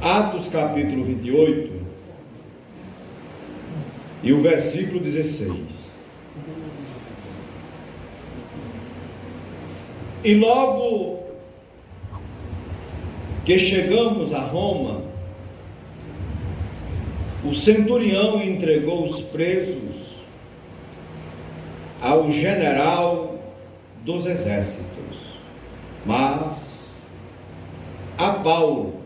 Atos capítulo 28 e o versículo 16. E logo que chegamos a Roma, o centurião entregou os presos ao general dos exércitos, mas a Paulo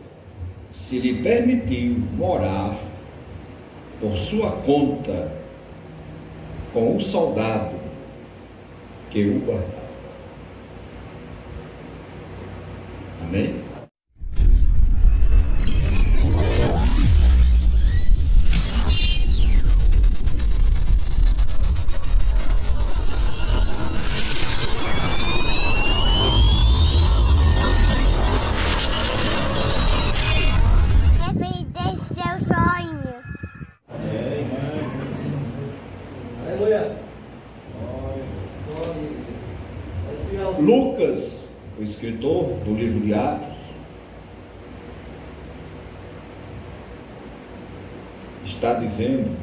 se lhe permitiu morar por sua conta com o soldado que o guardava. Amém? Lucas, o escritor do livro de Atos, está dizendo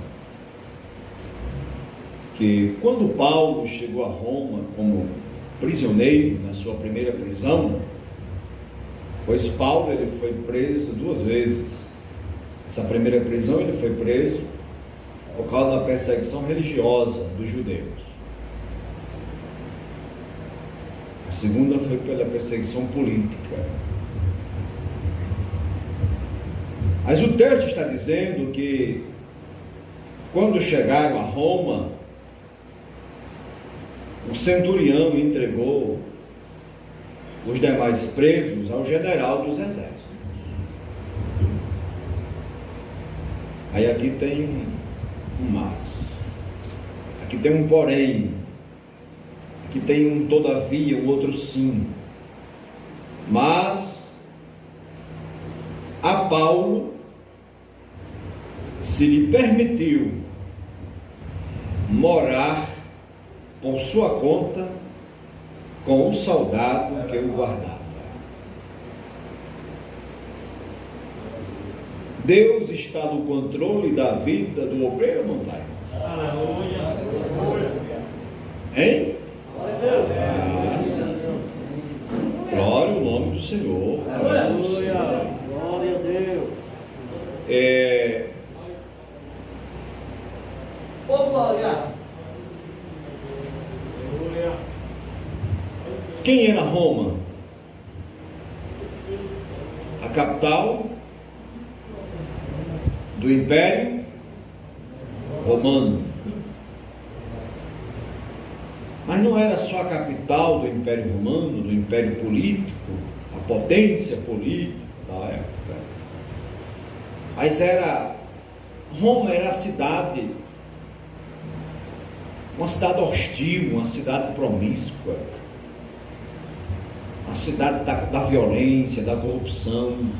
que quando Paulo chegou a Roma como prisioneiro na sua primeira prisão, pois Paulo ele foi preso 2 vezes. Essa primeira prisão ele foi preso por causa da perseguição religiosa dos judeus. A segunda foi pela perseguição política. Mas o texto está dizendo que quando chegaram a Roma, o centurião entregou os demais presos ao general dos exércitos. Aí aqui tem um mas, aqui tem um porém, aqui tem um todavia, o outro sim. Mas a Paulo se lhe permitiu morar por sua conta com o soldado que o guardava. Deus está no controle da vida do obreiro ou não está? Hein? Glória ao nome do Senhor. Glória a Deus. Quem era Roma? A capital do Império Romano. Mas não era só a capital do Império Romano, do Império Político, a potência política da época. Mas Roma era a cidade, uma cidade hostil, uma cidade promíscua, uma cidade da violência, da corrupção,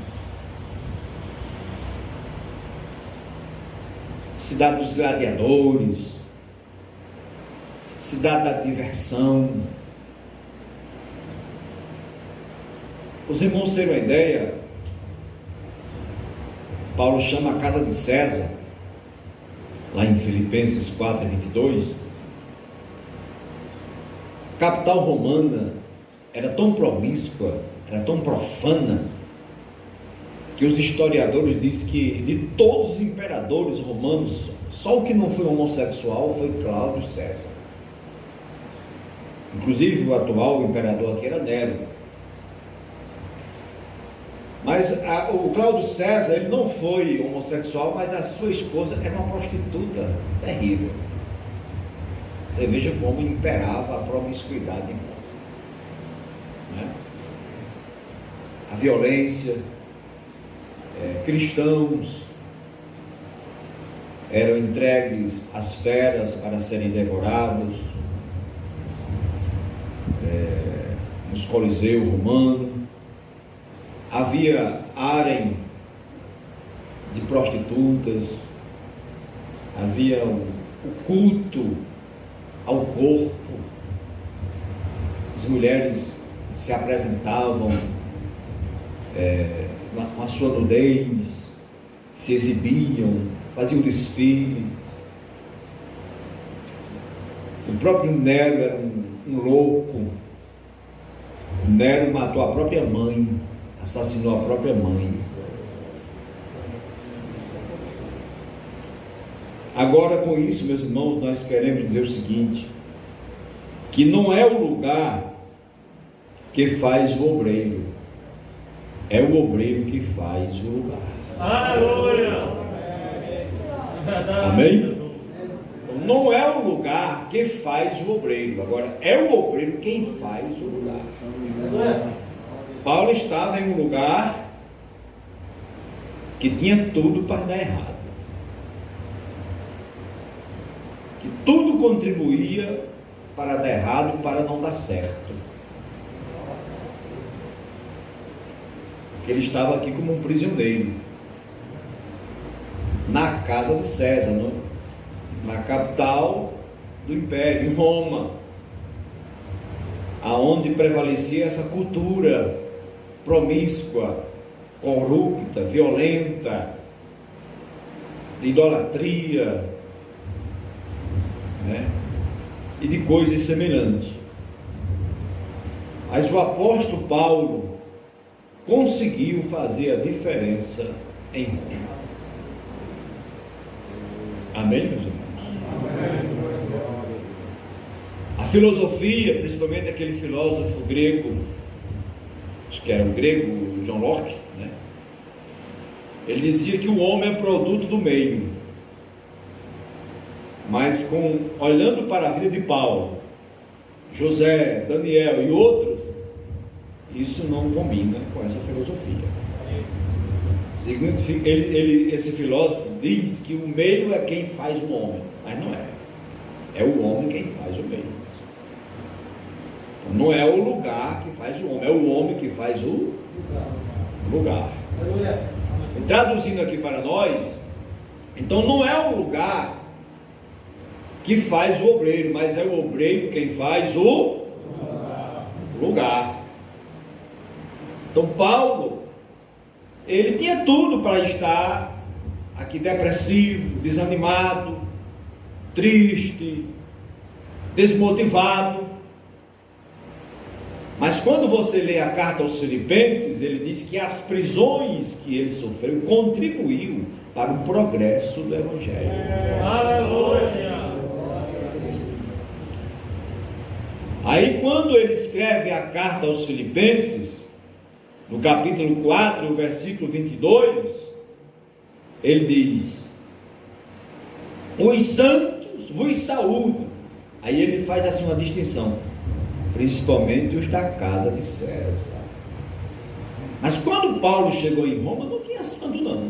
cidade dos gladiadores, cidade da diversão. Os irmãos terem uma ideia, Paulo chama a casa de César, lá em Filipenses 4:22, a capital romana era tão promíscua, era tão profana, que os historiadores dizem que de todos os imperadores romanos, só o que não foi homossexual foi Cláudio César. Inclusive o atual imperador aqui era Nero. Mas o Cláudio César, ele não foi homossexual, mas a sua esposa era uma prostituta terrível. Você veja como imperava a promiscuidade em Roma, né? A violência. Cristãos eram entregues às feras para serem devorados, nos coliseus romanos. Havia harém de prostitutas, havia o culto ao corpo. As mulheres se apresentavam com a sua nudez, se exibiam, faziam desfile. O próprio Nero era um louco. Nero matou a própria mãe, assassinou a própria mãe. Agora, com isso, meus irmãos, nós queremos dizer o seguinte: que não é o lugar que faz o obreiro, é o obreiro que faz o lugar. Aleluia! Amém? Não é o lugar que faz o obreiro, agora é o obreiro quem faz o lugar. Paulo estava em um lugar que tinha tudo para dar errado, que tudo contribuía para dar errado, para não dar certo. Porque ele estava aqui como um prisioneiro na casa de César, na capital do império, em Roma, aonde prevalecia essa cultura promíscua, corrupta, violenta, de idolatria, né? E de coisas semelhantes. Mas o apóstolo Paulo conseguiu fazer a diferença em Roma. Amém, meus irmãos? A filosofia, principalmente aquele filósofo grego, acho que era um grego, John Locke, né? Ele dizia que o homem é produto do meio. Mas olhando para a vida de Paulo, José, Daniel e outros, isso não combina com essa filosofia. Esse filósofo diz que o meio é quem faz o homem, mas não é. É o homem quem faz o meio. Então, não é o lugar que faz o homem, é o homem que faz o lugar. E traduzindo aqui para nós, então não é o lugar que faz o obreiro, mas é o obreiro quem faz o lugar. Então Paulo, ele tinha tudo para estar aqui depressivo, desanimado, triste, desmotivado. Mas quando você lê a carta aos Filipenses, ele diz que as prisões que ele sofreu contribuiu para o progresso do Evangelho. Aleluia! Aí quando ele escreve a carta aos Filipenses, no capítulo 4, versículo 22, ele diz: os santos vos saúdam. Aí ele faz assim uma distinção, principalmente os da casa de César. Mas quando Paulo chegou em Roma, não tinha santo não.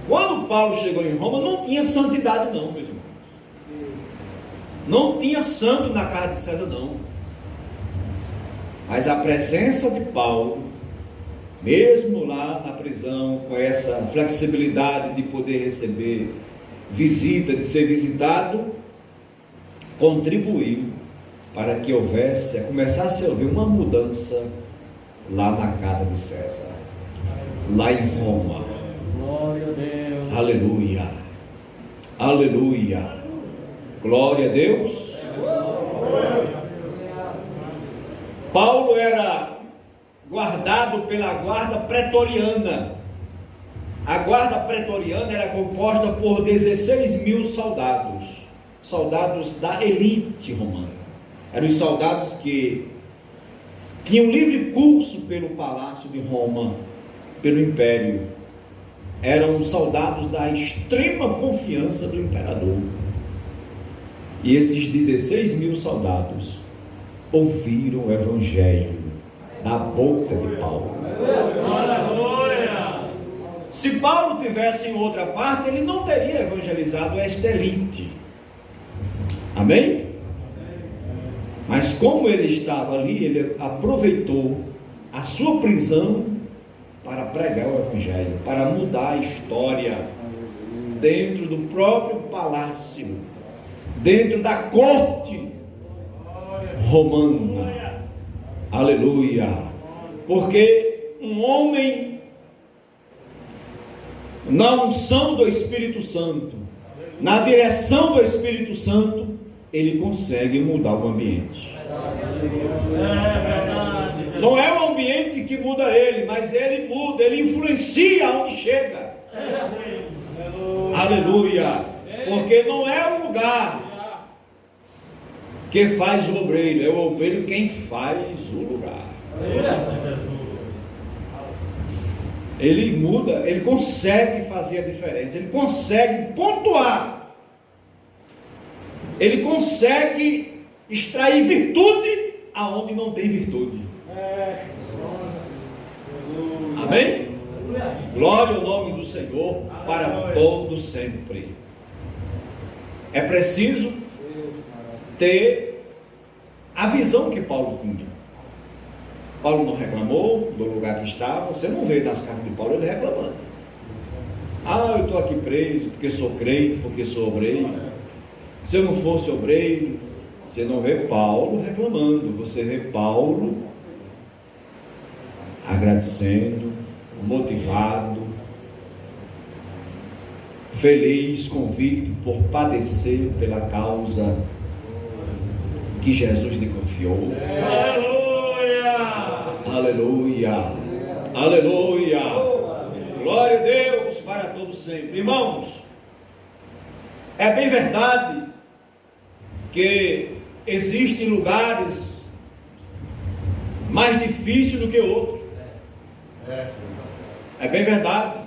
Quando Paulo chegou em Roma, não tinha santidade não, meus irmãos. Não tinha santo na casa de César não. Mas a presença de Paulo, mesmo lá na prisão, com essa flexibilidade de poder receber visita, de ser visitado, contribuiu para que começasse a haver uma mudança lá na casa de César, lá em Roma. Glória a Deus. Aleluia, aleluia, glória a Deus. Paulo era guardado pela guarda pretoriana. A guarda pretoriana era composta por 16 mil soldados, soldados da elite romana. Eram os soldados que tinham livre curso pelo palácio de Roma, pelo império. Eram soldados da extrema confiança do imperador. E esses 16 mil soldados ouviram o Evangelho da boca de Paulo. Aleluia! Se Paulo tivesse em outra parte, ele não teria evangelizado esta elite. Amém? Mas como ele estava ali, ele aproveitou a sua prisão para pregar o Evangelho, para mudar a história dentro do próprio palácio, dentro da corte romana. Aleluia! Porque um homem na unção do Espírito Santo, na direção do Espírito Santo, ele consegue mudar o ambiente. Não é o ambiente que muda ele, mas ele muda, ele influencia onde chega. Aleluia! Porque não é o lugar que faz o obreiro, é o obreiro quem faz o lugar. Ele muda, ele consegue fazer a diferença, ele consegue pontuar, ele consegue extrair virtude aonde não tem virtude. Amém? Glória ao nome do Senhor para todo sempre. É preciso ter a visão que Paulo tinha. Paulo não reclamou do lugar que estava. Você não vê nas cartas de Paulo ele reclamando. Ah, eu estou aqui preso porque sou crente, porque sou obreiro. Se eu não fosse obreiro, você não vê Paulo reclamando. Você vê Paulo agradecendo, motivado, feliz, convicto por padecer pela causa que Jesus lhe confiou. Aleluia, aleluia, glória a Deus para todos sempre. Irmãos, é bem verdade que existem lugares mais difíceis do que outros. É bem verdade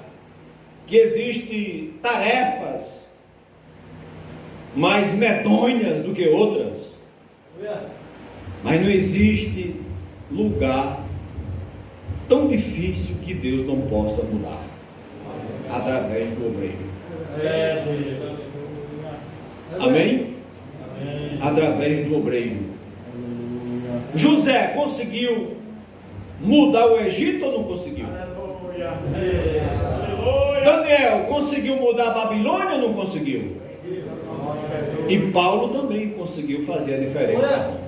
que existem tarefas mais medonhas do que outras, mas não existe lugar tão difícil que Deus não possa mudar através do obreiro. Amém? Através do obreiro. José conseguiu mudar o Egito ou não conseguiu? Daniel conseguiu mudar a Babilônia ou não conseguiu? E Paulo também conseguiu fazer a diferença.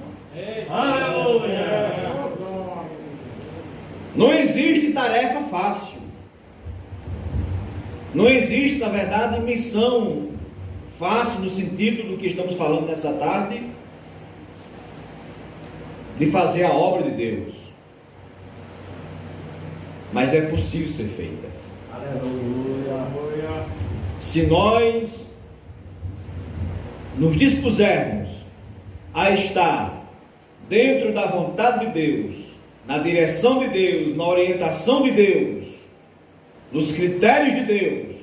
Não existe tarefa fácil. Não existe, na verdade, missão fácil no sentido do que estamos falando nessa tarde, de fazer a obra de Deus. Mas é possível ser feita. Se nós nos dispusermos a estar dentro da vontade de Deus, na direção de Deus, na orientação de Deus, nos critérios de Deus,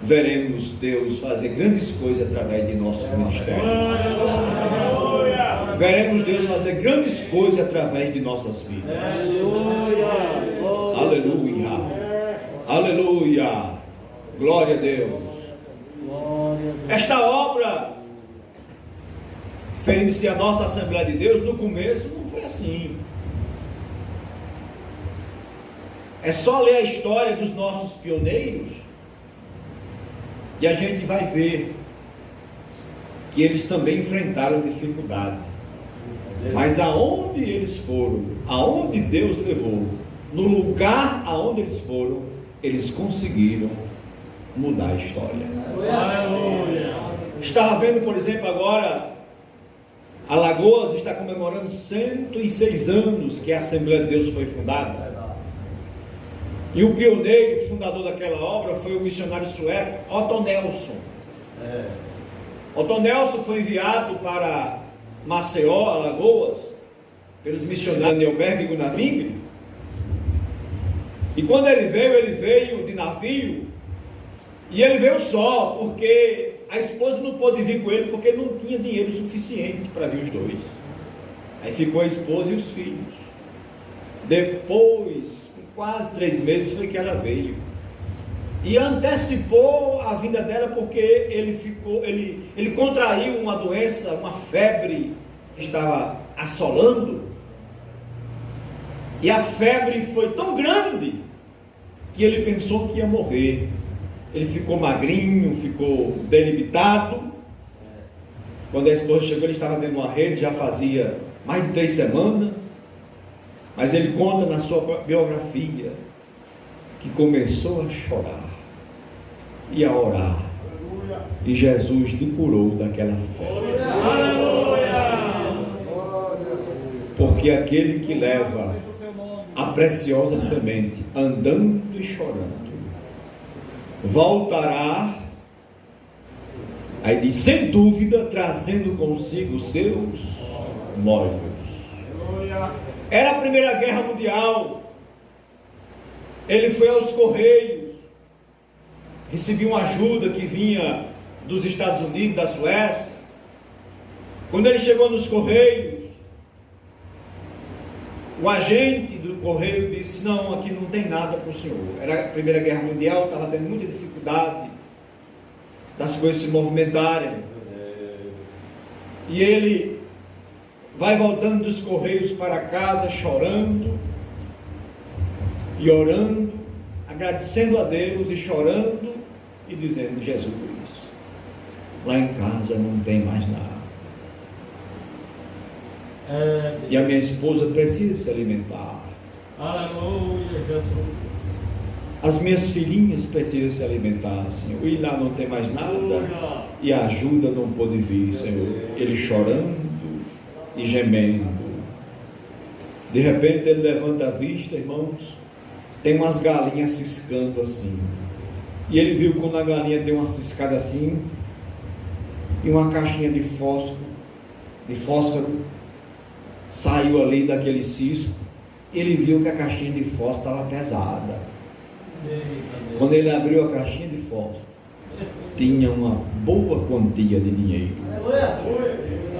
veremos Deus fazer grandes coisas através de nosso ministério. Veremos Deus fazer grandes coisas através de nossas vidas. Aleluia. Aleluia. Glória a Deus. Esta obra, referindo-se à nossa Assembleia de Deus, no começo não foi assim. É só ler a história dos nossos pioneiros e a gente vai ver que eles também enfrentaram dificuldade. Mas aonde eles foram, aonde Deus levou, no lugar aonde eles foram, eles conseguiram mudar a história. Estava vendo, por exemplo, agora, Alagoas está comemorando 106 anos que a Assembleia de Deus foi fundada. E o pioneiro, fundador daquela obra, foi o missionário sueco Otto Nelson. Otto Nelson foi enviado para Maceió, Alagoas, pelos missionários Neuberg e Gunaving. E quando ele veio de navio, e ele veio só, porque a esposa não pôde vir com ele, porque não tinha dinheiro suficiente para vir os dois. Aí ficou a esposa e os filhos. Depois, quase 3 meses, foi que ela veio. E antecipou a vinda dela, porque ele contraiu uma doença, uma febre que estava assolando. E a febre foi tão grande que ele pensou que ia morrer. Ele ficou magrinho, ficou debilitado. Quando a esposa chegou, ele estava dentro de uma rede, já fazia mais de 3 semanas. Mas ele conta na sua biografia que começou a chorar e a orar. E Jesus lhe curou daquela febre. Porque aquele que leva a preciosa semente, andando e chorando, voltará, aí diz, sem dúvida, trazendo consigo os seus molhos. Era a Primeira Guerra Mundial. Ele foi aos Correios, recebeu uma ajuda que vinha dos Estados Unidos, da Suécia. Quando ele chegou nos Correios, o agente do Correio disse: não, aqui não tem nada para o senhor. Era a Primeira Guerra Mundial, estava tendo muita dificuldade das coisas se movimentarem. E ele vai voltando dos Correios para casa, chorando e orando, agradecendo a Deus e chorando e dizendo: Jesus, lá em casa não tem mais nada. E a minha esposa precisa se alimentar. Aleluia, Jesus. As minhas filhinhas precisam se alimentar, Senhor. E lá não tem mais nada. E a ajuda não pôde vir, Senhor. Ele chorando e gemendo. De repente ele levanta a vista, irmãos. Tem umas galinhas ciscando assim. E ele viu quando a galinha tem uma ciscada assim. E uma caixinha de fósforo saiu ali daquele cisco. Ele viu que a caixinha de fósforo estava pesada. Quando ele abriu a caixinha de fósforo, tinha uma boa quantia de dinheiro.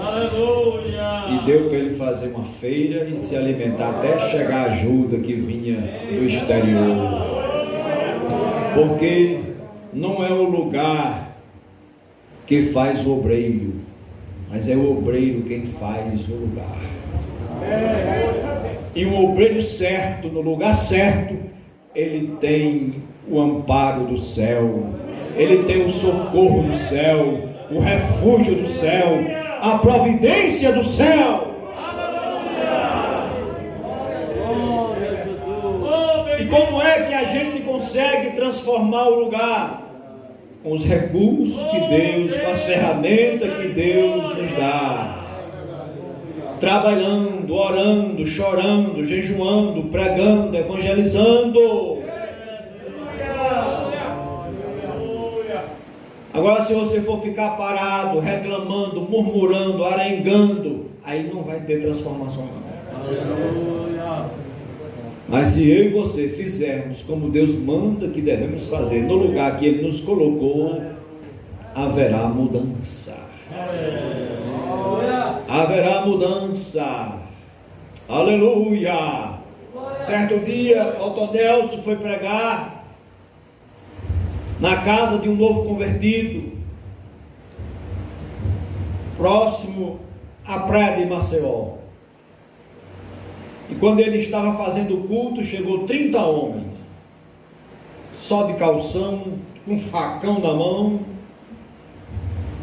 Aleluia. E deu para ele fazer uma feira e se alimentar até chegar a ajuda que vinha do exterior. Porque não é o lugar que faz o obreiro, mas é o obreiro quem faz o lugar. E o obreiro certo, no lugar certo, ele tem o amparo do céu, ele tem o socorro do céu, o refúgio do céu, a providência do céu. E como é que a gente consegue transformar o lugar? Com os recursos que Deus, com as ferramentas que Deus nos dá. Trabalhando, orando, chorando, jejuando, pregando, evangelizando. Agora, se você for ficar parado, reclamando, murmurando, arengando, aí não vai ter transformação não. Mas se eu e você fizermos como Deus manda que devemos fazer, no lugar que Ele nos colocou, haverá mudança. Haverá mudança. Aleluia. Certo dia, Otonelso foi pregar na casa de um novo convertido, próximo à praia de Maceió. E quando ele estava fazendo o culto, chegou 30 homens, só de calção, com um facão na mão,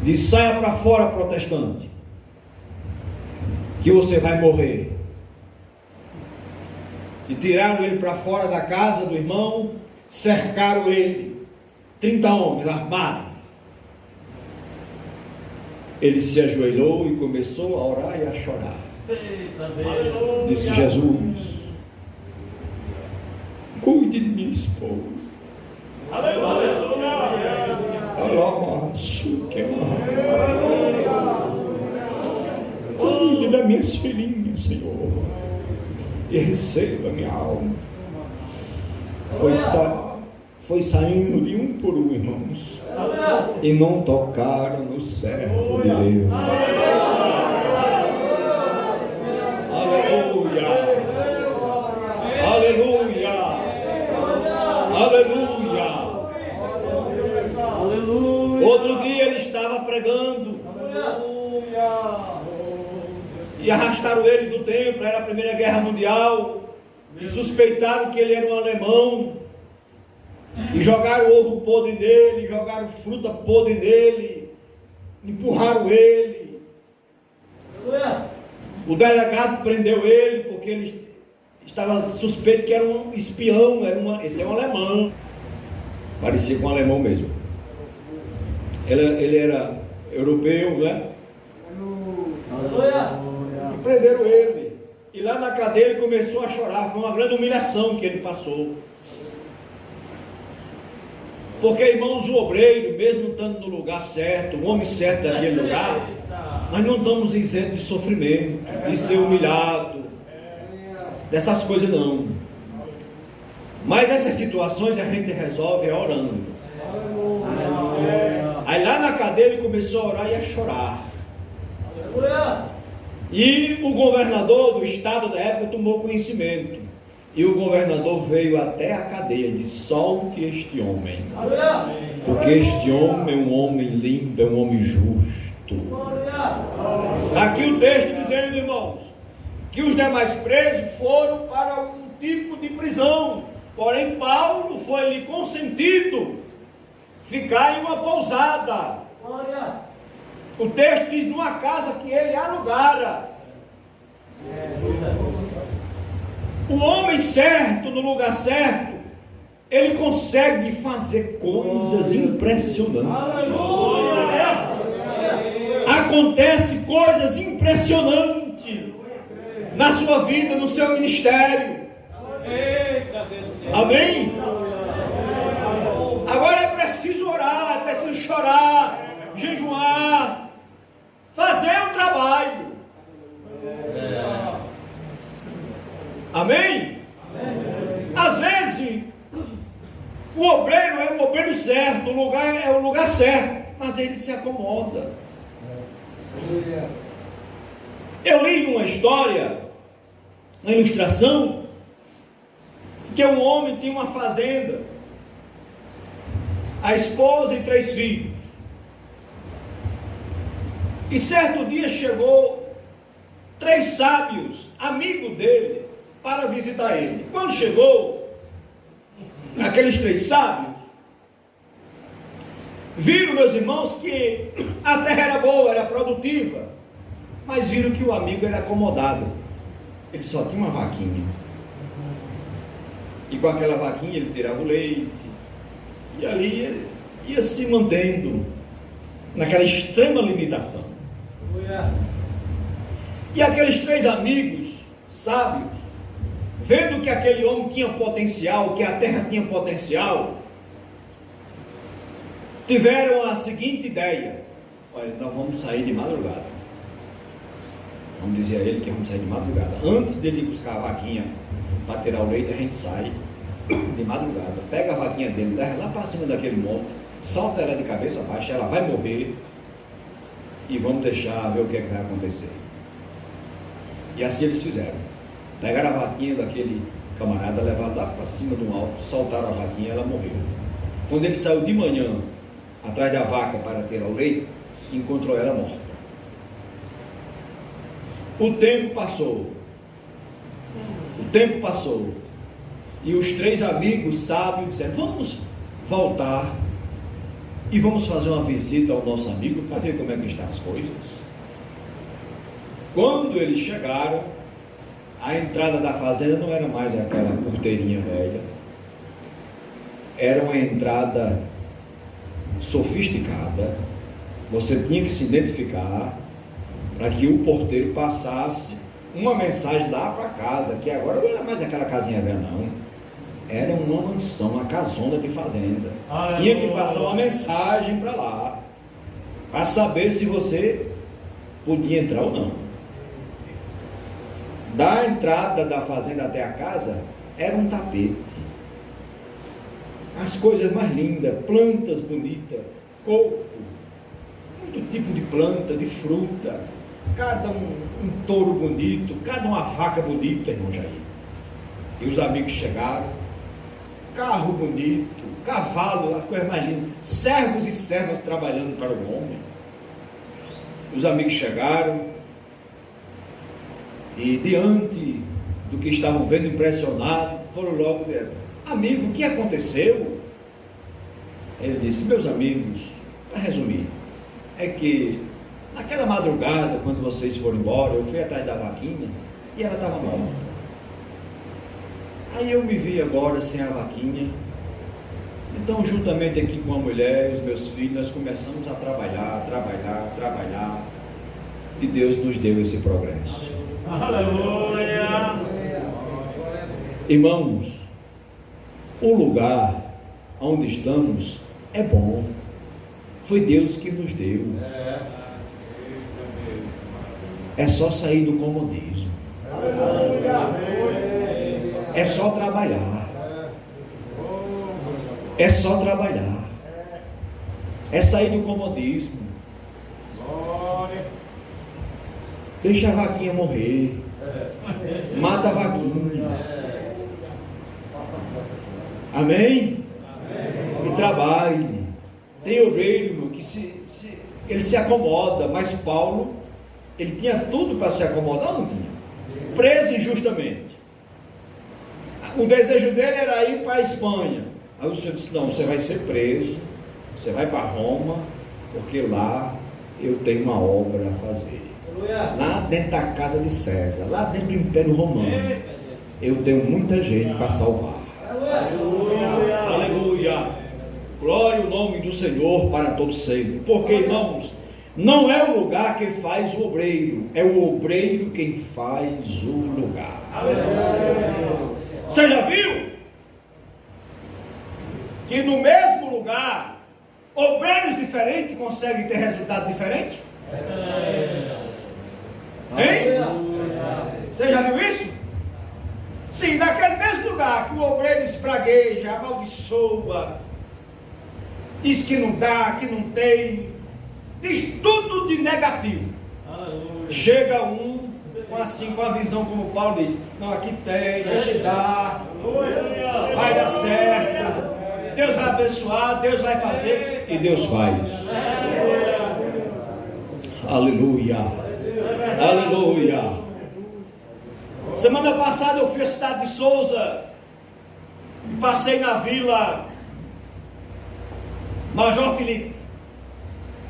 disse: saia para fora, protestante, que você vai morrer. E tiraram ele para fora da casa do irmão, cercaram ele, 30 homens armados. Ele se ajoelhou e começou a orar e a chorar. Disse: Jesus, cuide de minha esposa. Cuide das minhas filhinhas, Senhor, e receba minha alma. Foi saindo de um por um, irmãos, e não tocaram no servo de Deus. Aleluia, aleluia, aleluia. Outro dia ele estava pregando e arrastaram ele do templo. Era a Primeira Guerra Mundial e suspeitaram que ele era um alemão e jogaram ovo podre nele, jogaram fruta podre nele, empurraram ele. O delegado prendeu ele porque ele estava suspeito que era um espião, esse é um alemão. Parecia com um alemão mesmo. Ele era europeu, né? E prenderam ele. E lá na cadeia ele começou a chorar. Foi uma grande humilhação que ele passou. Porque, irmãos, o obreiro, mesmo estando no lugar certo, o homem certo daquele lugar, nós não estamos isentos de sofrimento, de ser humilhado, dessas coisas não. Mas essas situações a gente resolve orando. Aí lá na cadeia ele começou a orar e a chorar. E o governador do estado da época tomou conhecimento. E o governador veio até a cadeia e disse: solte este homem, porque este homem é um homem limpo, é um homem justo. Aqui o texto dizendo, irmãos, que os demais presos foram para um tipo de prisão. Porém Paulo foi-lhe consentido ficar em uma pousada. O texto diz numa casa que ele alugara. O homem certo, no lugar certo, ele consegue fazer coisas impressionantes. Acontece coisas impressionantes na sua vida, no seu ministério. Amém? Agora é preciso orar, é preciso chorar, jejuar, fazer o trabalho. Amém? Às vezes o obreiro é o obreiro certo, o lugar é o lugar certo, mas ele se acomoda. Eu li uma história, uma ilustração, que um homem tinha uma fazenda, a esposa e 3 filhos. E certo dia chegou 3 sábios, amigos dele, para visitar ele. Quando chegou, aqueles 3 sábios viram, meus irmãos, que a terra era boa, era produtiva, mas viram que o amigo era acomodado. Ele só tinha uma vaquinha. E com aquela vaquinha ele tirava o leite, e ali ia se mantendo naquela extrema limitação. E aqueles 3 amigos sábios, vendo que aquele homem tinha potencial, que a terra tinha potencial, tiveram a seguinte ideia: olha, nós vamos sair de madrugada. Vamos dizer a ele que vamos sair de madrugada. Antes dele buscar a vaquinha para tirar o leite, a gente sai de madrugada, pega a vaquinha dele, leva lá para cima daquele monte, salta ela de cabeça baixa, ela vai morrer, e vamos deixar ver o que é que vai acontecer. E assim eles fizeram. Pegaram a vaquinha daquele camarada, levaram lá para cima do alto, soltaram a vaquinha e ela morreu. Quando ele saiu de manhã atrás da vaca para tirar o leite, encontrou ela morta. O tempo passou. E os 3 amigos sábios disseram: vamos voltar e vamos fazer uma visita ao nosso amigo para ver como é que estão as coisas. Quando eles chegaram, a entrada da fazenda não era mais aquela porteirinha velha, era uma entrada sofisticada. Você tinha que se identificar para que o porteiro passasse uma mensagem lá para casa, que agora não era mais aquela casinha velha não, era uma mansão, uma casona de fazenda. Tinha que passar uma mensagem para lá, para saber se você podia entrar ou não. Da entrada da fazenda até a casa era um tapete, as coisas mais lindas, plantas bonitas, coco, muito tipo de planta, de fruta, cada um touro bonito, cada uma vaca bonita, irmão Jair. E os amigos chegaram, carro bonito, cavalo, as coisas mais lindas, servos e servas trabalhando para o homem. Os amigos chegaram e, diante do que estavam vendo, impressionados, foram logo direto: amigo, o que aconteceu? Ele disse: meus amigos, para resumir, é que naquela madrugada, quando vocês foram embora, eu fui atrás da vaquinha e ela estava morta. Aí eu me vi agora sem a vaquinha. Então, juntamente aqui com a mulher e os meus filhos, nós começamos a trabalhar. E Deus nos deu esse progresso. Aleluia! Irmãos, o lugar onde estamos é bom. Foi Deus que nos deu. É só sair do comodismo. É só trabalhar. É só trabalhar. É sair do comodismo. Deixa a vaquinha morrer. Mata a vaquinha. Amém? E trabalhe. Tem obreiro que ele se acomoda, mas Paulo, ele tinha tudo para se acomodar, não tinha? Preso injustamente. O desejo dele era ir para a Espanha. Aí o Senhor disse: não, você vai ser preso, você vai para Roma, porque lá eu tenho uma obra a fazer. Lá dentro da casa de César, lá dentro do Império Romano, eu tenho muita gente para salvar. Aleluia! Aleluia! Glória ao nome do Senhor para todos sempre. Porque, irmãos, não é o lugar que faz o obreiro, é o obreiro quem faz o lugar. Aleluia! Você já viu que no mesmo lugar obreiros diferentes conseguem ter resultado diferente? Hein? Você já viu isso? Sim, naquele mesmo lugar que o obreiro espragueja, amaldiçoa, diz que não dá, que não tem, diz tudo de negativo. Chega um com a visão como Paulo diz: não, aqui tem, aqui dá, vai dar certo, Deus vai abençoar, Deus vai fazer, e Deus faz. Aleluia, aleluia. Semana passada eu fui à cidade de Souza e passei na vila Major Filipe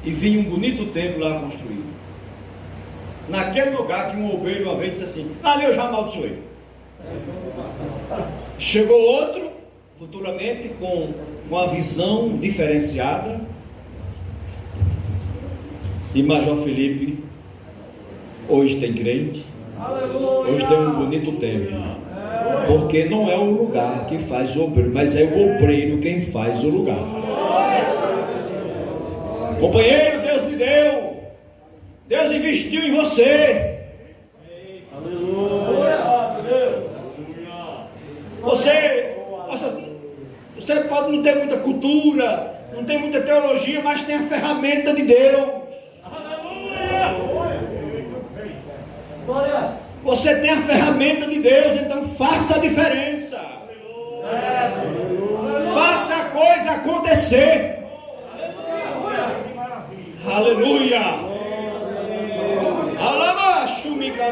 e vi um bonito templo lá construído. Naquele lugar que um obreiro uma vez disse assim: ali eu já amaldiçoei. Chegou outro, futuramente, com uma visão diferenciada, e Major Filipe hoje tem crente, hoje tem um bonito templo, porque não é o lugar que faz o obreiro, mas é o obreiro quem faz o lugar. Companheiro, Deus lhe deu, Deus investiu em você. Você pode não ter muita cultura, não tem muita teologia, mas tem a ferramenta de Deus. Você tem a ferramenta de Deus, então faça a diferença. Faça a coisa acontecer. Aleluia. Aleluia.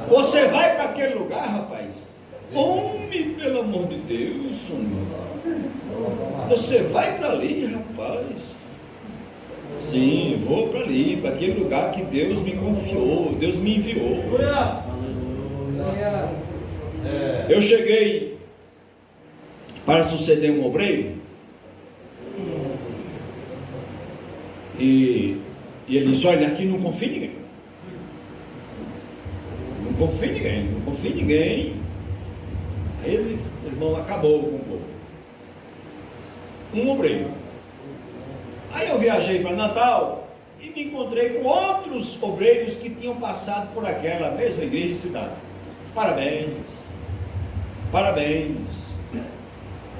Você vai para aquele lugar, rapaz? Homem, pelo amor de Deus, você vai para ali, rapaz? Sim, vou para ali, para aquele lugar que Deus me confiou, Deus me enviou. Eu cheguei para suceder um obreiro e ele disse: olha, aqui não confia em ninguém. Não confia em ninguém. Aí ele, irmão, acabou com o povo. Um obreiro. Aí eu viajei para Natal e me encontrei com outros obreiros que tinham passado por aquela mesma igreja de cidade. Parabéns, parabéns,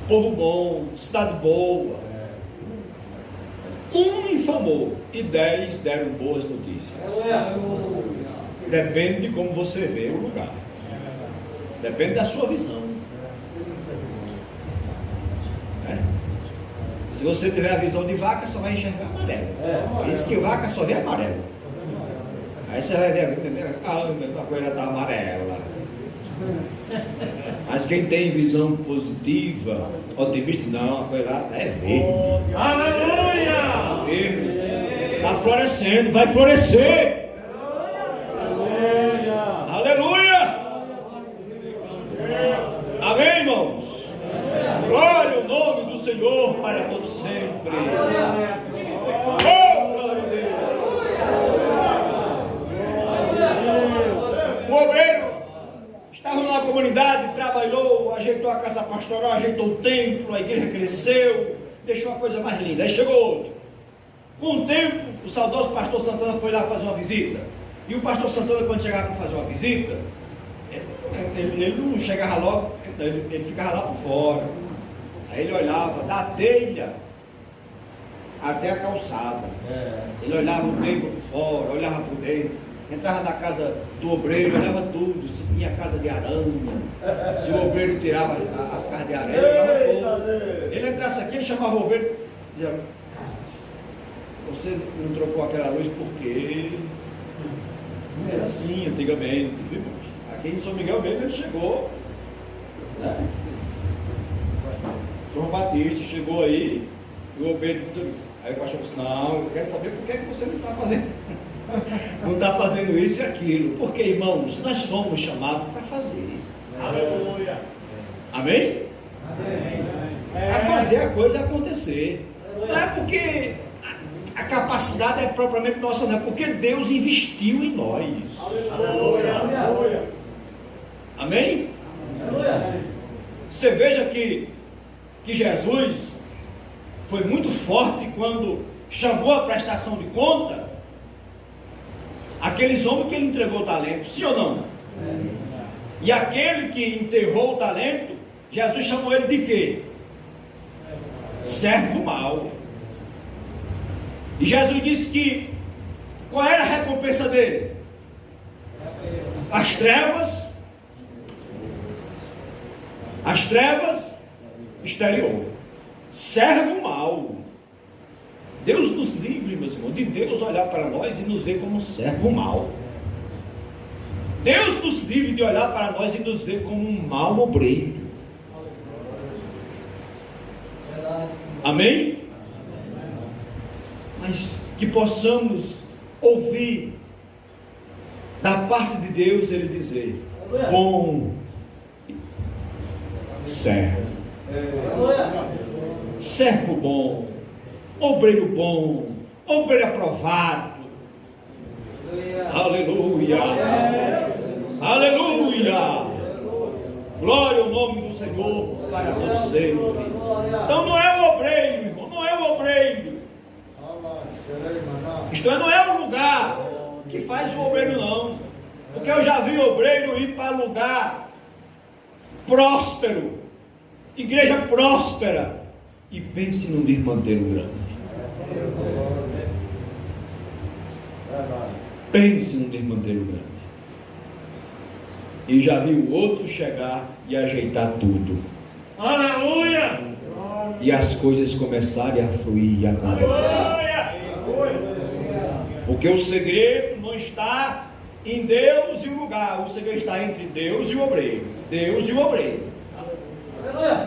povo bom, cidade boa. Um infamou e 10 deram boas notícias. Depende de como você vê o lugar, depende da sua visão. Se você tiver a visão de vaca, só vai enxergar amarelo. Diz que vaca só vê amarelo. Aí você vai ver a coisa está amarela. Mas quem tem visão positiva, otimista, não, a coisa é verde. Aleluia! Verde. Está florescendo, vai florescer. Aleluia! Amém, irmãos? Glória ao nome do Senhor para todo sempre. Oh, glória a Deus! O obreiro estava na comunidade, trabalhou, ajeitou a casa pastoral, ajeitou o templo, a igreja cresceu, deixou a coisa mais linda. Aí chegou outro. Com o tempo, o saudoso pastor Santana foi lá fazer uma visita. E o pastor Santana, quando chegava para fazer uma visita, ele não chegava logo, ele ficava lá por fora. Aí ele olhava da telha até a calçada. Ele olhava o templo por fora, olhava por dentro. Entrava na casa do obreiro, olhava tudo, se tinha casa de aranha, se o obreiro tirava as casas de aranha, olhava tudo. Ele entrasse aqui, ele chamava o obreiro e dizia: você não trocou aquela luz por quê? Não era assim antigamente, viu? Aqui em São Miguel mesmo ele chegou, né? João Batista chegou aí, e o obreiro, aí o pastor disse: não, eu quero saber por que você não está fazendo. Não está fazendo isso e aquilo. Porque, irmãos, nós somos chamados para fazer. Aleluia! Amém? Para fazer a coisa acontecer. Não é porque a capacidade é propriamente nossa, não é porque Deus investiu em nós. Aleluia! Amém? Você veja que Jesus foi muito forte quando chamou a prestação de conta aqueles homens que ele entregou o talento, sim ou não? E aquele que enterrou o talento, Jesus chamou ele de quê? Servo mau. E Jesus disse que qual era a recompensa dele? As trevas exterior. Servo mau. Deus nos livre, meus irmãos, de Deus olhar para nós e nos ver como servo mau. Deus nos livre de olhar para nós e nos ver como um mau obreiro. Amém? Mas que possamos ouvir da parte de Deus ele dizer: bom servo, servo bom, obreiro bom, obreiro aprovado. Aleluia, aleluia, glória ao nome do Senhor para todos sempre. Então não é o obreiro, irmão, não é o obreiro. Isto é, não é o lugar que faz o obreiro, não. Porque eu já vi obreiro ir para lugar próspero, igreja próspera, e pense num desmantelo grande. Pense num desmantelo grande. E já vi o outro chegar e ajeitar tudo. Aleluia! E as coisas começarem a fluir e a acontecer. Porque o segredo não está em Deus e o lugar. O segredo está entre Deus e o obreiro. Deus e o obreiro.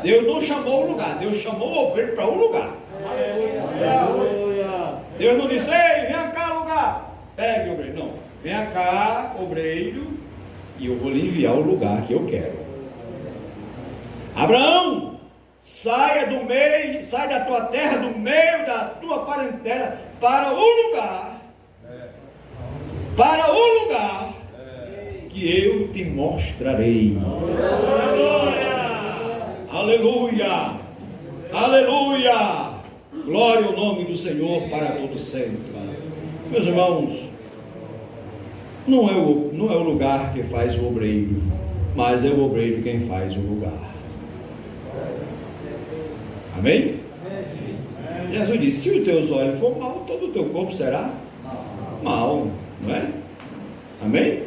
Deus não chamou o lugar, Deus chamou o obreiro para um lugar. Deus não disse: ei, vem cá lugar, pegue o obreiro. Não, vem cá obreiro, e eu vou lhe enviar o lugar que eu quero. Abraão, saia do meio, sai da tua terra, do meio da tua parentela, para o lugar que eu te mostrarei. Aleluia, aleluia, glória ao nome do Senhor para todo sempre. Meus irmãos, não é o lugar que faz o obreiro, mas é o obreiro quem faz o lugar. Amém? Jesus disse: se os teus olhos for mal, todo o teu corpo será mal, não é? Amém?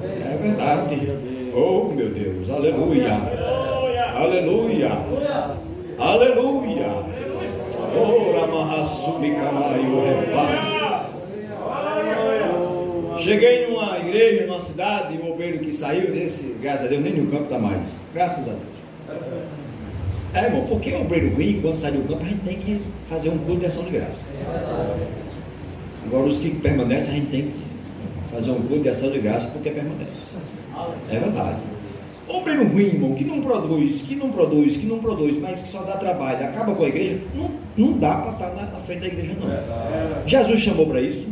É verdade. Oh meu Deus, aleluia, aleluia, aleluia. Oh Cheguei numa igreja, numa cidade, e o obreiro que saiu desse, graças a Deus, nem no campo está mais. Graças a Deus. Irmão, porque o obreiro ruim, quando sai do campo, a gente tem que fazer um culto de ação de graça. Agora, os que permanecem, a gente tem que fazer um culto de ação de graça porque permanece. É verdade. Obreiro ruim, irmão, que não produz, mas que só dá trabalho, acaba com a igreja, não dá para estar na frente da igreja, não. Jesus chamou para isso?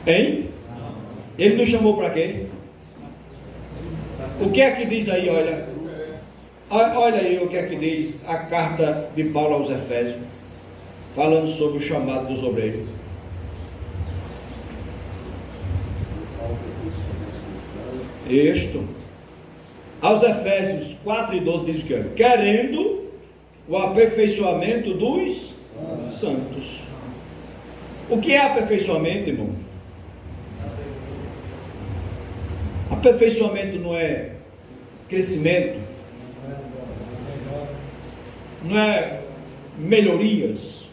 Hein? Ele nos chamou para quê? O que é que diz aí, olha aí o que é que diz a carta de Paulo aos Efésios, falando sobre o chamado dos obreiros. Isto, aos Efésios 4:12 diz o que? Querendo o aperfeiçoamento dos santos. O que é aperfeiçoamento, irmão? Aperfeiçoamento não é crescimento, não é melhorias,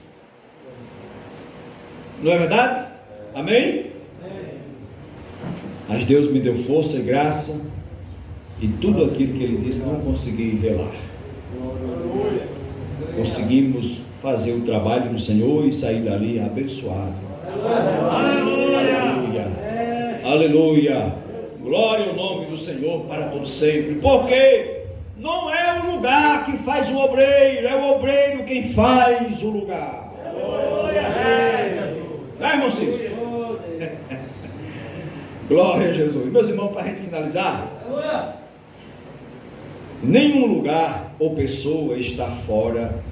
não é verdade? Amém? Mas Deus me deu força e graça, e tudo aquilo que Ele disse não consegui velar. Conseguimos fazer o trabalho do Senhor e sair dali abençoado. Aleluia! Aleluia! Glória ao nome do Senhor para todos sempre. Porque não é o lugar que faz o obreiro, é o obreiro quem faz o lugar. Né, irmãozinho? Glória a Jesus. Meus irmãos, para a gente finalizar, nenhum lugar ou pessoa está fora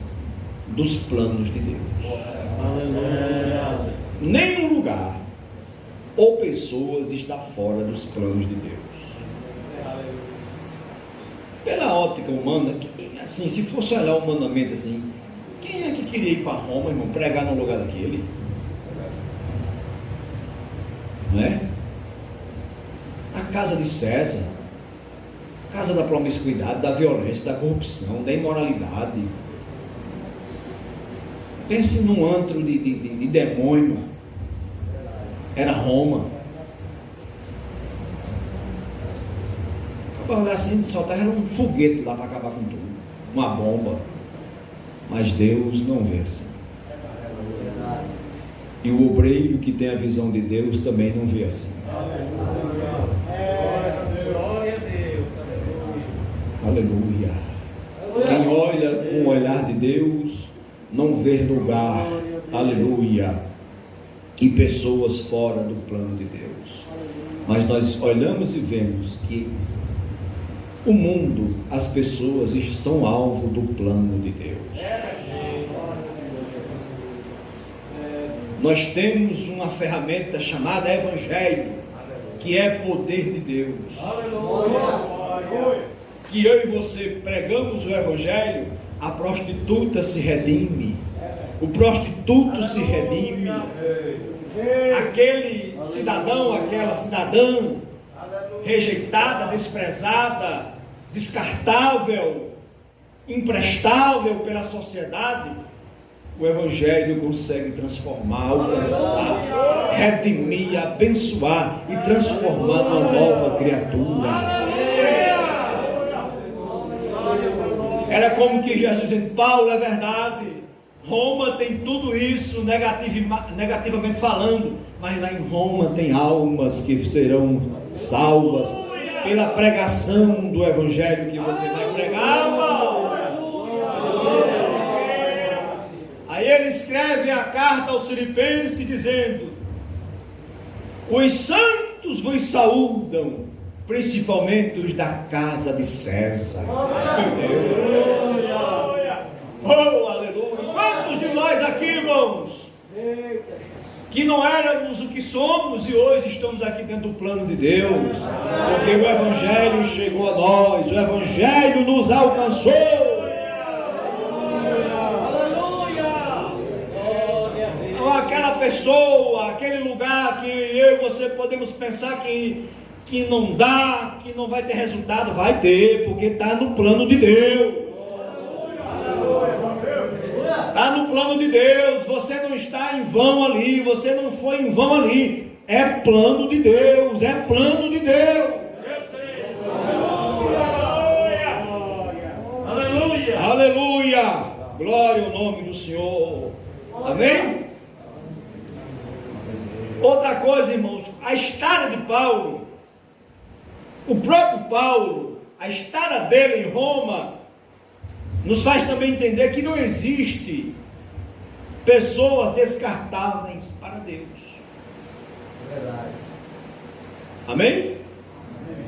dos planos de Deus. Nenhum lugar ou pessoas está fora dos planos de Deus. Pela ótica humana, assim, se fosse olhar humanamente assim, quem é que queria ir para Roma, irmão, pregar no lugar daquele? Não é? A casa de César, casa da promiscuidade, da violência, da corrupção, da imoralidade. Pense num antro de demônio. Era Roma. Para olhar assim, só era um foguete lá para acabar com tudo, uma bomba. Mas Deus não vê assim. E o obreiro que tem a visão de Deus também não vê assim. Glória a Deus. Aleluia. Quem olha com o olhar de Deus não vê lugar, aleluia, e pessoas fora do plano de Deus. Mas nós olhamos e vemos que o mundo, as pessoas são alvo do plano de Deus. Nós temos uma ferramenta chamada Evangelho, que é poder de Deus. Que eu e você pregamos o Evangelho, a prostituta se redime, o prostituto se redime, aquele cidadão, aquela cidadã rejeitada, desprezada, descartável, imprestável pela sociedade, o Evangelho consegue transformar, alcançar, redimir, abençoar e transformar numa nova criatura. Era como que Jesus dizendo: Paulo, é verdade, Roma tem tudo isso negativamente falando, mas lá em Roma tem almas que serão salvas pela pregação do Evangelho que você vai pregar, irmão. Aí ele escreve a carta aos Filipenses dizendo: os santos vos saúdam, principalmente os da casa de César. Oh, aleluia! Quantos de nós aqui, irmãos, que não éramos o que somos e hoje estamos aqui dentro do plano de Deus, porque o Evangelho chegou a nós, o Evangelho nos alcançou. Aquela pessoa, aquele lugar que eu e você podemos pensar que não dá, que não vai ter resultado, vai ter, porque está no plano de Deus. Está no no plano de Deus, você não está em vão ali, você não foi em vão ali, é plano de Deus, é plano de Deus. Aleluia! Aleluia! Glória ao nome do Senhor. Amém? Outra coisa, irmãos, a história de Paulo, o próprio Paulo, a história dele em Roma, nos faz também entender que não existe pessoas descartáveis para Deus. Verdade. Amém?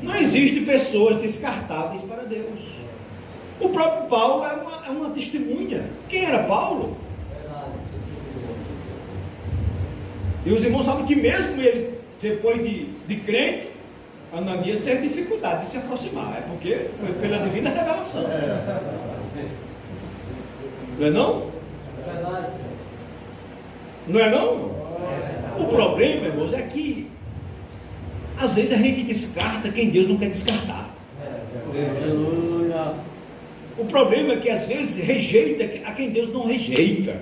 Não existe pessoas descartáveis para Deus. O próprio Paulo é uma testemunha. Quem era Paulo? Verdade. E os irmãos sabem que mesmo ele, depois de crente, Ananias teve dificuldade de se aproximar. É porque foi pela divina revelação. Não é não? Verdade, Senhor. Não é não? O problema, irmãos, é que às vezes a gente descarta quem Deus não quer descartar. Aleluia! O problema é que às vezes rejeita a quem Deus não rejeita.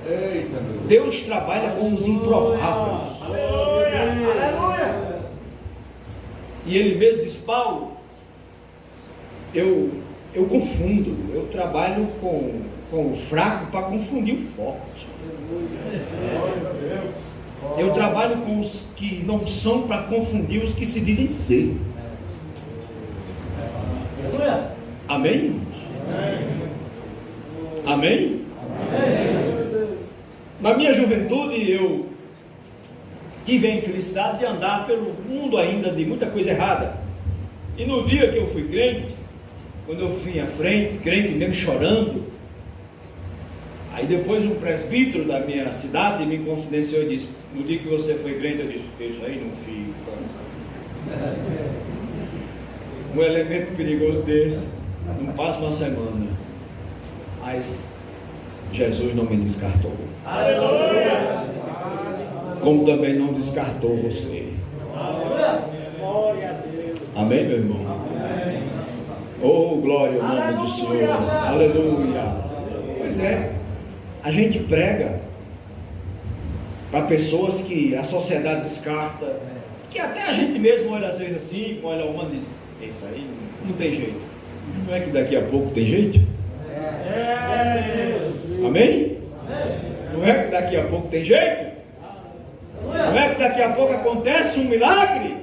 Eita, meu Deus trabalha com os improváveis. Aleluia! E ele mesmo diz, Paulo, eu confundo, eu trabalho com o fraco para confundir o forte. Eu trabalho com os que não são para confundir os que se dizem ser. Amém, irmãos? Amém? Na minha juventude eu tive a infelicidade de andar pelo mundo ainda de muita coisa errada. E no dia que eu fui crente, quando eu fui à frente, crente mesmo chorando, aí depois um presbítero da minha cidade me confidenciou e disse, no dia que você foi crente, eu disse, isso aí não fica. Um elemento perigoso desse, não passa uma semana, mas Jesus não me descartou. Aleluia! Como também não descartou você. Glória a Deus! Amém, meu irmão? Oh, glória ao nome do Senhor. Aleluia. Pois é, a gente prega para pessoas que a sociedade descarta, que até a gente mesmo olha às vezes assim, olha uma e diz, isso aí não tem jeito. Não é que daqui a pouco tem jeito? Amém? Não é que daqui a pouco tem jeito? Não é que daqui a pouco acontece um milagre?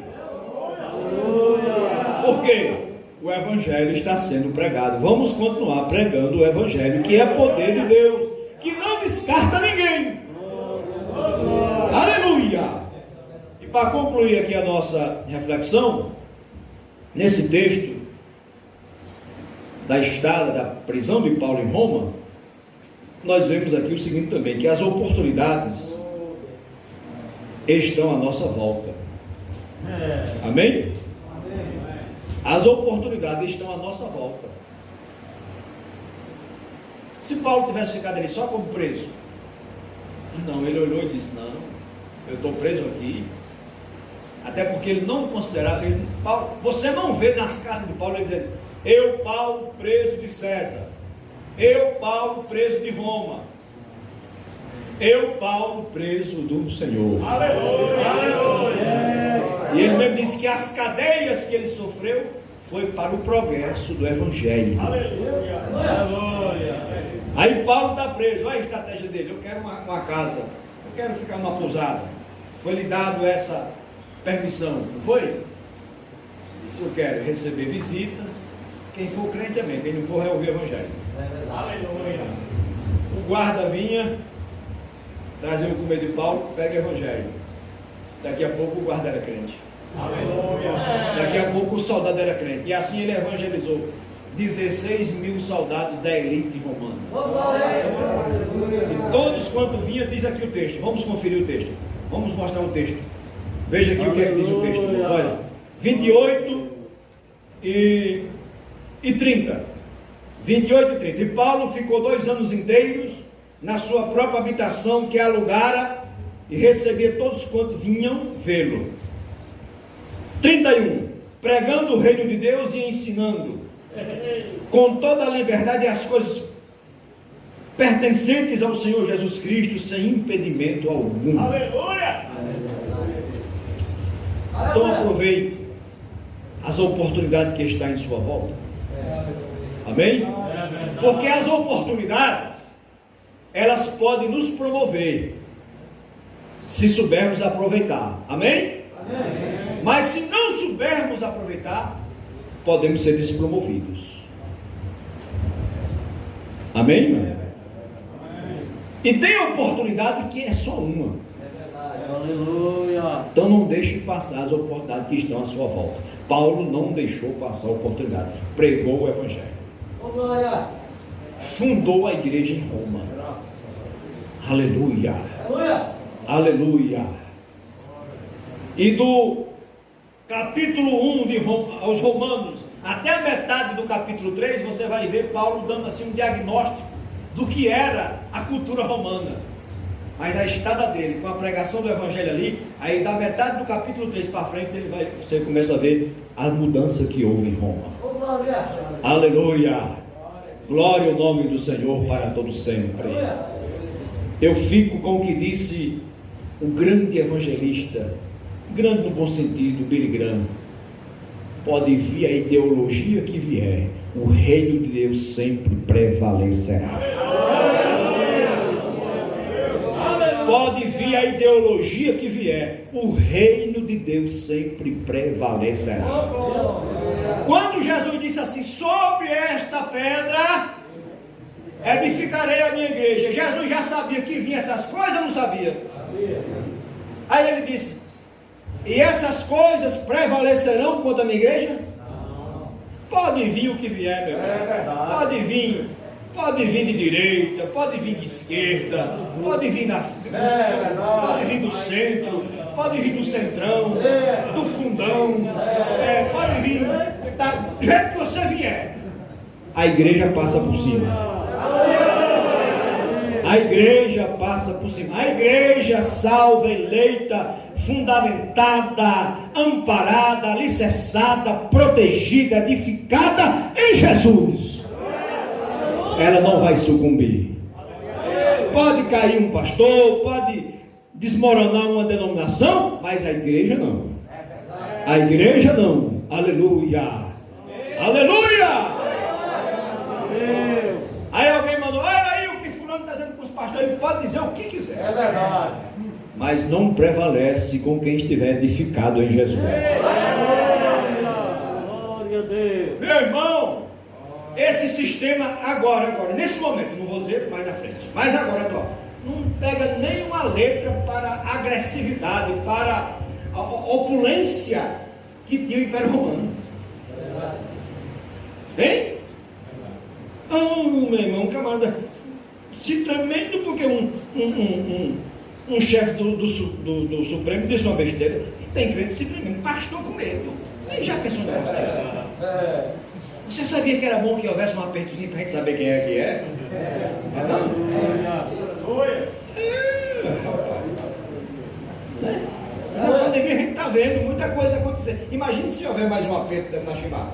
Por quê? O Evangelho está sendo pregado. Vamos continuar pregando o Evangelho, que é poder de Deus, que não descarta ninguém. Aleluia! E para concluir aqui a nossa reflexão, nesse texto da estada, da prisão de Paulo em Roma, nós vemos aqui o seguinte também, que as oportunidades estão à nossa volta. Amém? As oportunidades estão à nossa volta. Se Paulo tivesse ficado ali só como preso, não, ele olhou e disse, não, eu estou preso aqui, até porque ele não considerava, Paulo, você não vê nas cartas de Paulo ele dizendo, eu Paulo preso de César, eu Paulo preso de Roma, eu Paulo preso do Senhor. Aleluia! Aleluia! E ele mesmo disse que as cadeias que ele sofreu foi para o progresso do Evangelho. Aleluia! Aleluia! Aí Paulo está preso, olha a estratégia dele, eu quero uma casa, eu quero ficar numa pousada. Foi lhe dado essa permissão, não foi? Disse, eu quero receber visita, quem for crente também, quem não for é ouvir o Evangelho. Aleluia! O guarda vinha, trazia o comer de Paulo, pega o Evangelho. Daqui a pouco o guarda era crente. Aleluia! Daqui a pouco o soldado era crente. E assim ele evangelizou 16 mil soldados da elite romana. E todos quanto vinha, diz aqui o texto. Vamos conferir o texto. Vamos mostrar o texto. Veja aqui o que é que diz o texto. Irmãos. Olha, 28 e 30. 28 e 30. E Paulo ficou 2 anos inteiros na sua própria habitação que alugara e recebia todos quantos vinham vê-lo. 31. Pregando o reino de Deus e ensinando com toda a liberdade e as coisas pertencentes ao Senhor Jesus Cristo, sem impedimento algum. Aleluia. Então aproveite as oportunidades que estão em sua volta. Amém? Porque as oportunidades, elas podem nos promover, se soubermos aproveitar. Amém? Mas se não soubermos aproveitar, podemos ser despromovidos. Amém, irmão? E tem oportunidade que é só uma. Aleluia. Então não deixe passar as oportunidades que estão à sua volta. Paulo não deixou passar a oportunidade. Pregou o Evangelho. Glória. Fundou a igreja em Roma. Aleluia. Aleluia. Aleluia. E do capítulo 1 de aos Romanos até a metade do capítulo 3, você vai ver Paulo dando assim um diagnóstico do que era a cultura romana. Mas a estada dele, com a pregação do Evangelho ali, aí da metade do capítulo 3 para frente, você começa a ver a mudança que houve em Roma. Glória. Aleluia. Glória ao nome do Senhor para todo sempre. Eu fico com o que disse o grande evangelista, grande no bom sentido, Billy Graham. Pode vir a ideologia que vier, o reino de Deus sempre prevalecerá. Pode vir a ideologia que vier, o reino de Deus sempre prevalecerá. Quando Jesus disse assim, sobre esta pedra edificarei a minha igreja, Jesus já sabia que vinha essas coisas ou não sabia? Aí ele disse, e essas coisas prevalecerão contra a minha igreja? Pode vir o que vier, meu irmão. Pode vir de direita, pode vir de esquerda, pode vir pode vir do centro, pode vir do centrão, do fundão, pode vir do jeito que você vier. A igreja passa por cima. A igreja passa por cima. A igreja salva, eleita, fundamentada, amparada, alicerçada, protegida, edificada em Jesus. Ela não vai sucumbir. Pode cair um pastor, pode desmoronar uma denominação, mas a igreja não. A igreja não. Aleluia. Aleluia. Aí alguém mandou, olha aí o que fulano está dizendo para os pastores, ele pode dizer o que quiser. É verdade. Mas não prevalece com quem estiver edificado em Jesus. Glória a Deus. Meu irmão, esse sistema agora, nesse momento, não vou dizer mais na frente, mas agora, não pega nenhuma letra para a agressividade, para a opulência que tinha o Império Romano. Hein? Meu irmão, um camarada se tremendo porque um chefe do Supremo disse uma besteira. Tem crente se tremendo, pastor com medo. Nem já pensou no negócio desse? Você sabia que era bom que houvesse um apertozinho para a gente saber quem é que é? Na pandemia a gente está vendo muita coisa acontecer. Imagine se houver mais um aperto dentro da chibata.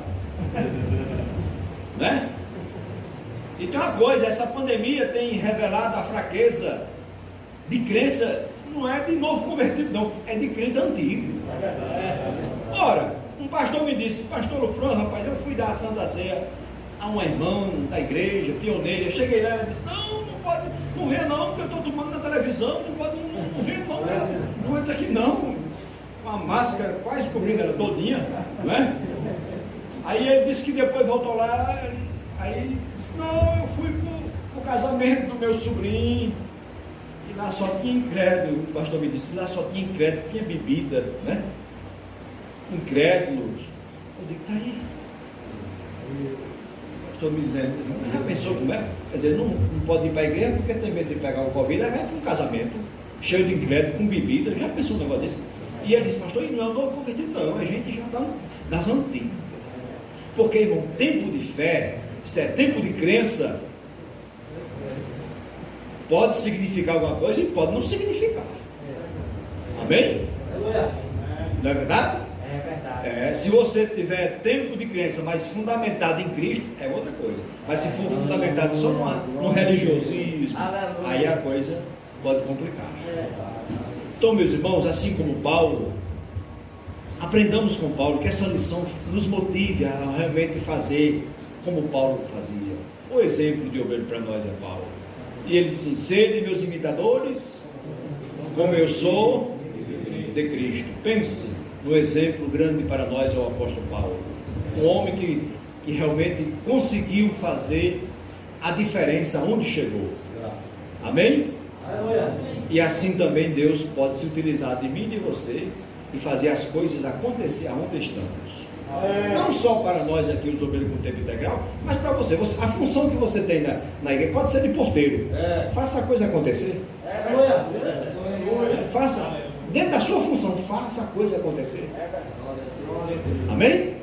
Né? Então a coisa, essa pandemia tem revelado a fraqueza de crença, não é de novo convertido não, é de crente antigo. Ora, um pastor me disse, pastor Lufran, rapaz, eu fui dar a Santa Ceia a uma irmã da igreja, pioneira, eu cheguei lá e ela disse, não pode, não vê não, porque eu estou tomando na televisão, não pode, não vê não, não entra aqui não, com a máscara quase cobrindo ela todinha, não é? Aí ele disse que depois voltou lá, aí disse, não, eu fui pro casamento do meu sobrinho, e lá só tinha incrédulo, o pastor me disse, lá só tinha incrédulo, tinha bebida, né? Incrédulos. Eu digo, tá aí. O pastor me dizendo, já pensou como é? Quer dizer, não pode ir para a igreja porque tem medo de pegar o Covid, aí vai para um casamento, cheio de incrédulo, com bebida, já pensou um negócio desse? E ele disse, pastor, não é novo convertido não, a gente já está das antigas. Porque, irmão, tempo de fé, isto é, tempo de crença, pode significar alguma coisa e pode não significar. Amém? Não é verdade? É verdade. Se você tiver tempo de crença, mas fundamentado em Cristo, é outra coisa. Mas se for fundamentado só no religiosismo, aí a coisa pode complicar. Então, meus irmãos, assim como Paulo, aprendamos com Paulo, que essa lição nos motive a realmente fazer como Paulo fazia. O exemplo de obreiro para nós é Paulo. E ele disse: sede meus imitadores, como eu sou de Cristo. Pense no exemplo grande para nós, é o apóstolo Paulo. Um homem que realmente conseguiu fazer a diferença onde chegou. Amém? E assim também Deus pode se utilizar de mim e de você e fazer as coisas acontecer aonde estamos. Não só para nós aqui, os obreiros com tempo integral, mas para você. A função que você tem na igreja pode ser de porteiro. Faça a coisa acontecer. Faça, dentro da sua função, faça a coisa acontecer. Amém?